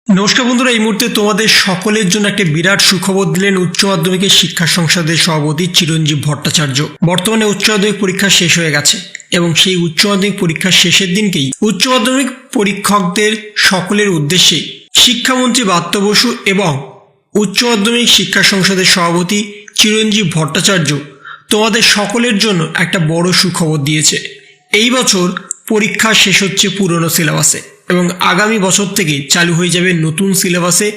নমস্কার বন্ধুরা, এই মুহূর্তে তোমাদের সকলের জন্য একটা বিরাট সুখবর দিলেন উচ্চ মাধ্যমিকের শিক্ষা সংসদের সভাপতি চিরঞ্জীব ভট্টাচার্য। বর্তমানে উচ্চ মাধ্যমিক পরীক্ষা শেষ হয়ে গেছে এবং সেই উচ্চ মাধ্যমিক পরীক্ষার শেষের দিনকেই উচ্চ মাধ্যমিক পরীক্ষকদের সকলের উদ্দেশ্যে শিক্ষামন্ত্রী ব্রাত্য বসু এবং উচ্চ মাধ্যমিক শিক্ষা সংসদের সভাপতি চিরঞ্জীব ভট্টাচার্য তোমাদের সকলের জন্য একটা বড় সুখবর দিয়েছে। এই বছর পরীক্ষা শেষ হচ্ছে পুরনো সিলেবাসে এবং আগামী বছর থেকে চালু হয়ে যাবে নতুন সিলেবাসে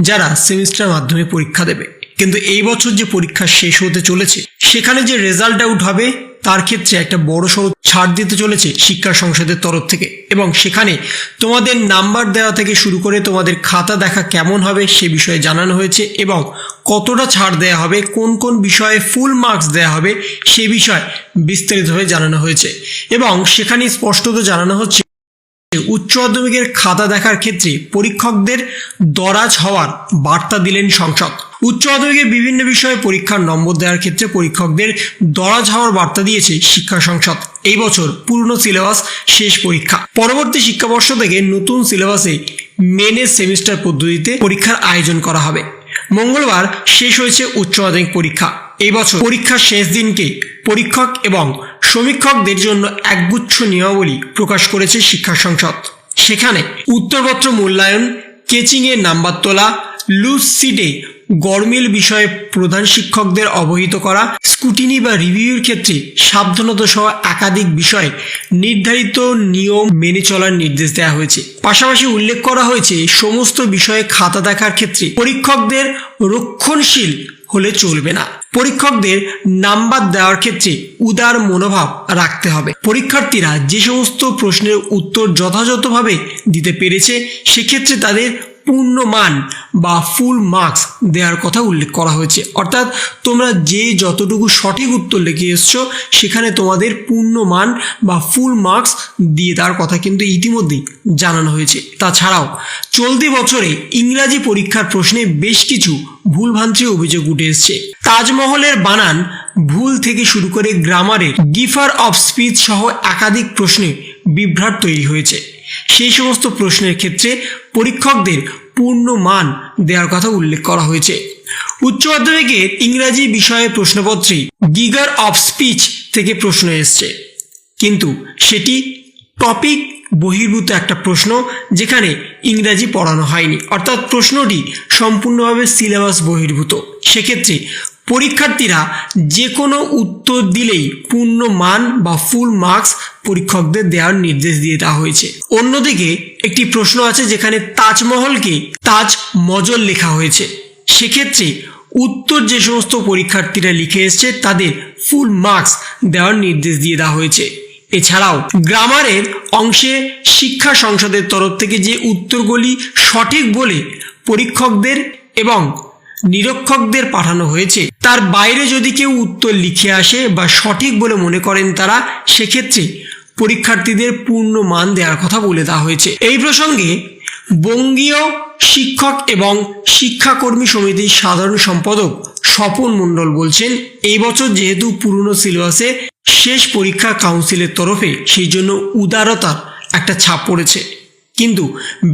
যারা সেমিস্টার মাধ্যমে পরীক্ষা দেবে। কিন্তু এই বছর যে পরীক্ষা শেষ হতে চলেছে সেখানে যে রেজাল্ট আউট হবে তার ক্ষেত্রে একটা বড় সড়ো ছাড় দিতে চলেছে শিক্ষা সংসদের তরফ থেকে এবং সেখানে তোমাদের নাম্বার দেওয়া থেকে শুরু করে তোমাদের খাতা দেখা কেমন হবে সে বিষয়ে জানানো হয়েছে এবং কতটা ছাড় দেওয়া হবে, কোন কোন বিষয়ে ফুল মার্কস দেওয়া হবে সে বিষয়ে বিস্তারিতভাবে জানানো হয়েছে এবং সেখানে স্পষ্টত জানানো হচ্ছে উচ্চ মাধ্যমিকের খাতা দেখার ক্ষেত্রে পরীক্ষকদের দরাজ হওয়ার বার্তা দিলেন সংসদ। উচ্চ মাধ্যমিকের বিভিন্ন বিষয়ে পরীক্ষার নম্বর দেওয়ার ক্ষেত্রে পরীক্ষকদের দরাজ হওয়ার বার্তা দিয়েছে শিক্ষা সংসদ। এই বছর পুরনো সিলেবাস শেষ পরীক্ষা, পরবর্তী শিক্ষাবর্ষ থেকে নতুন সিলেবাসে মেনে সেমিস্টার পদ্ধতিতে পরীক্ষার আয়োজন করা হবে। মঙ্গলবার শেষ হয়েছে উচ্চ মাধ্যমিক পরীক্ষা। এই বছর পরীক্ষার শেষ দিনকে পরীক্ষক এবং সমীক্ষকদের জন্য একগুচ্ছ নিয়মাবলী প্রকাশ করেছে শিক্ষা সংসদ। সেখানে উত্তরপত্র মূল্যায়ন, কেচিংয়ে নাম্বার তোলা, লুজ সিটে গরমিল বিষয়ে প্রধান শিক্ষকদের অবহিত করা, স্কুটিনি বা রিভিউর ক্ষেত্রে সাবধানতা সহ একাধিক বিষয়ে নির্ধারিত নিয়ম মেনে চলার নির্দেশ দেওয়া হয়েছে। পাশাপাশি উল্লেখ করা হয়েছে সমস্ত বিষয়ে খাতা দেখার ক্ষেত্রে পরীক্ষকদের রক্ষণশীল হলে চলবে না। পরীক্ষকদের নাম্বার দেওয়ার ক্ষেত্রে উদার মনোভাব রাখতে হবে। পরীক্ষার্থীরা যে সমস্ত প্রশ্নের উত্তর যথাযথভাবে দিতে পেরেছে সেক্ষেত্রে তাদের পূর্ণ মান বা ফুল মার্কস দেওয়ার কথা উল্লেখ করা হয়েছে। অর্থাৎ তোমরা যে যতটুকু সঠিক উত্তর লিখে এসছো সেখানে তোমাদের পূর্ণ মান বা ফুল মার্কস দিয়ে দেওয়ার কথা কিন্তু ইতিমধ্যেই জানানো হয়েছে। তাছাড়াও চলতি বছরে ইংরাজি পরীক্ষার প্রশ্নে বেশ কিছু ভুলভ্রান্তির অভিযোগ উঠে এসছে। তাজমহলের বানান ভুল থেকে শুরু করে গ্রামারের গিফার অফ স্পিচ সহ একাধিক প্রশ্নে বিভ্রাট তৈরি হয়েছে। সেই সমস্ত প্রশ্নের ক্ষেত্রে পরীক্ষকদের পূর্ণ মান দেওয়ার কথা উল্লেখ করা হয়েছে। উচ্চ মাধ্যমিকের ইংরাজি বিষয়ে প্রশ্নপত্রে গিগার অফ স্পিচ থেকে প্রশ্ন এসছে, কিন্তু সেটি টপিক বহির্ভূত একটা প্রশ্ন যেখানে ইংরাজি পড়ানো হয়নি, অর্থাৎ প্রশ্নটি সম্পূর্ণভাবে সিলেবাস বহির্ভূত। সেক্ষেত্রে পরীক্ষার্থীরা যে কোনো উত্তর দিলেই পূর্ণ মান বা ফুল মার্কস পরীক্ষকদের দেওয়ার নির্দেশ দিয়ে দেওয়া হয়েছে। অন্যদিকে একটি প্রশ্ন আছে যেখানে তাজমহলকে তাজ মজল লেখা হয়েছে, সেক্ষেত্রে উত্তর যে সমস্ত পরীক্ষার্থীরা লিখে এসছে তাদের ফুল মার্কস দেওয়ার নির্দেশ দিয়ে দেওয়া হয়েছে। এছাড়াও গ্রামারের অংশে শিক্ষা সংসদের তরফ থেকে যে উত্তরগুলি সঠিক বলে পরীক্ষকদের এবং নিরীক্ষকদের পাঠানো হয়েছে তার বাইরে যদি কেউ উত্তর লিখে আসে বা সঠিক বলে মনে করেন তারা, সেক্ষেত্রে পরীক্ষার্থীদের পূর্ণ মান দেওয়ার কথা বলে দেওয়া হয়েছে। এই প্রসঙ্গে বঙ্গীয় শিক্ষক এবং শিক্ষাকর্মী সমিতির সাধারণ সম্পাদক স্বপন মণ্ডল বলছেন, এই বছর যেহেতু পুরনো সিলেবাসে শেষ পরীক্ষা কাউন্সিলের তরফে সেই জন্য উদারতার একটা ছাপ পড়েছে, কিন্তু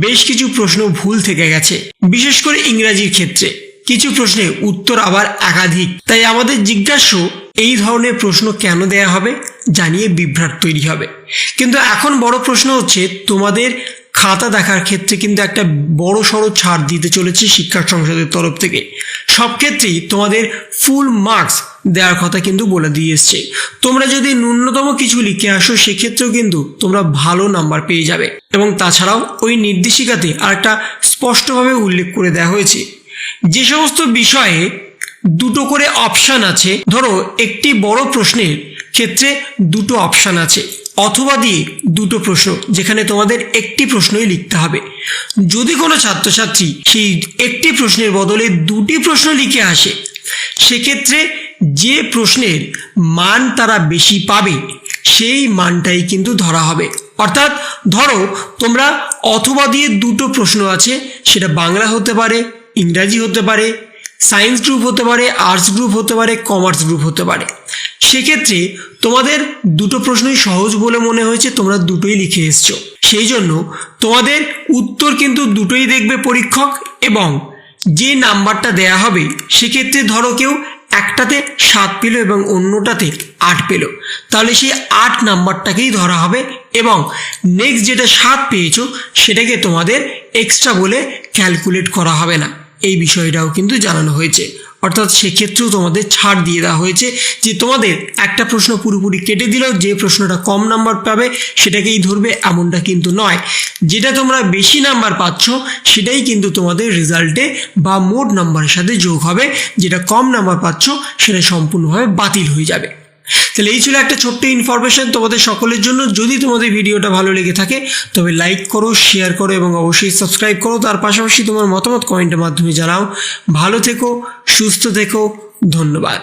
বেশ কিছু প্রশ্ন ভুল থেকে গেছে, বিশেষ করে ইংরাজির ক্ষেত্রে কিছু প্রশ্নের উত্তর আবার একাধিক। তাই আমাদের জিজ্ঞাস্য এই ধরনের প্রশ্ন কেন দেয়া হবে জানিয়ে বিভ্রাট তৈরি হবে। কিন্তু এখন বড় প্রশ্ন হচ্ছে তোমাদের খাতা দেখার ক্ষেত্রে কিন্তু একটা বড় সড়ো ছাড় দিতে চলেছে শিক্ষা সংসদের তরফ থেকে। সব ক্ষেত্রেই তোমাদের ফুল মার্কস দেওয়ার কথা কিন্তু বলে দিয়ে এসছে। তোমরা যদি ন্যূনতম কিছু লিখে আসো সেক্ষেত্রেও কিন্তু তোমরা ভালো নাম্বার পেয়ে যাবে এবং তাছাড়াও ওই নির্দেশিকাতে আরেকটা স্পষ্টভাবে উল্লেখ করে দেওয়া হয়েছে যে সমস্ত বিষয়ে দুটো করে অপশান আছে। ধরো একটি বড় প্রশ্নের ক্ষেত্রে দুটো অপশান আছে, অথবা দিয়ে দুটো প্রশ্ন যেখানে তোমাদের একটি প্রশ্নই লিখতে হবে। যদি কোনো ছাত্রছাত্রী সেই একটি প্রশ্নের বদলে দুটি প্রশ্ন লিখে আসে সেক্ষেত্রে যে প্রশ্নের মান তারা বেশি পাবে সেই মানটাই কিন্তু ধরা হবে। অর্থাৎ ধরো তোমরা অথবা দিয়ে দুটো প্রশ্ন আছে, সেটা বাংলা হতে পারে, ইংরাজি হতে পারে, সায়েন্স গ্রুপ হতে পারে, আর্টস গ্রুপ হতে পারে, কমার্স গ্রুপ হতে পারে। সেক্ষেত্রে তোমাদের দুটো প্রশ্নই সহজ বলে মনে হয়েছে, তোমরা দুটোই লিখে এসছো। সেই জন্য তোমাদের উত্তর কিন্তু দুটোই দেখবে পরীক্ষক, এবং যে নাম্বারটা দেয়া হবে সেক্ষেত্রে ধরো কেউ একটাতে 7 পেল এবং অন্যটাতে 8 পেল, তাহলে সেই 8 নাম্বারটাকেই ধরা হবে এবং নেক্সট যেটা 7 পেয়েছো সেটাকে তোমাদের এক্সট্রা বলে ক্যালকুলেট করা হবে না। এই বিষয়টাও কিন্তু জানানো হয়েছে, অর্থাৎ সেক্ষেত্রেও তোমাদের ছাড় দিয়ে দেওয়া হয়েছে যে তোমাদের একটা প্রশ্ন পুরোপুরি কেটে দিলেও যে প্রশ্নটা কম নাম্বার পাবে সেটাকেই ধরবে, এমনটা কিন্তু নয়। যেটা তোমরা বেশি নাম্বার পাচ্ছ সেটাই কিন্তু তোমাদের রেজাল্টে বা মোট নাম্বারের সাথে যোগ হবে, যেটা কম নাম্বার পাচ্ছ সেটা সম্পূর্ণভাবে বাতিল হয়ে যাবে। তাহলে এই ছিল একটা ছোট্ট ইনফরমেশন তোমাদের সকলের জন্য। যদি তোমাদের ভিডিওটা ভালো লেগে থাকে তবে লাইক করো, শেয়ার করো এবং অবশ্যই সাবস্ক্রাইব করো। তার পাশাপাশি তোমার মতামত কমেন্টের মাধ্যমে জানাও। ভালো থেকো, সুস্থ থেকো, ধন্যবাদ।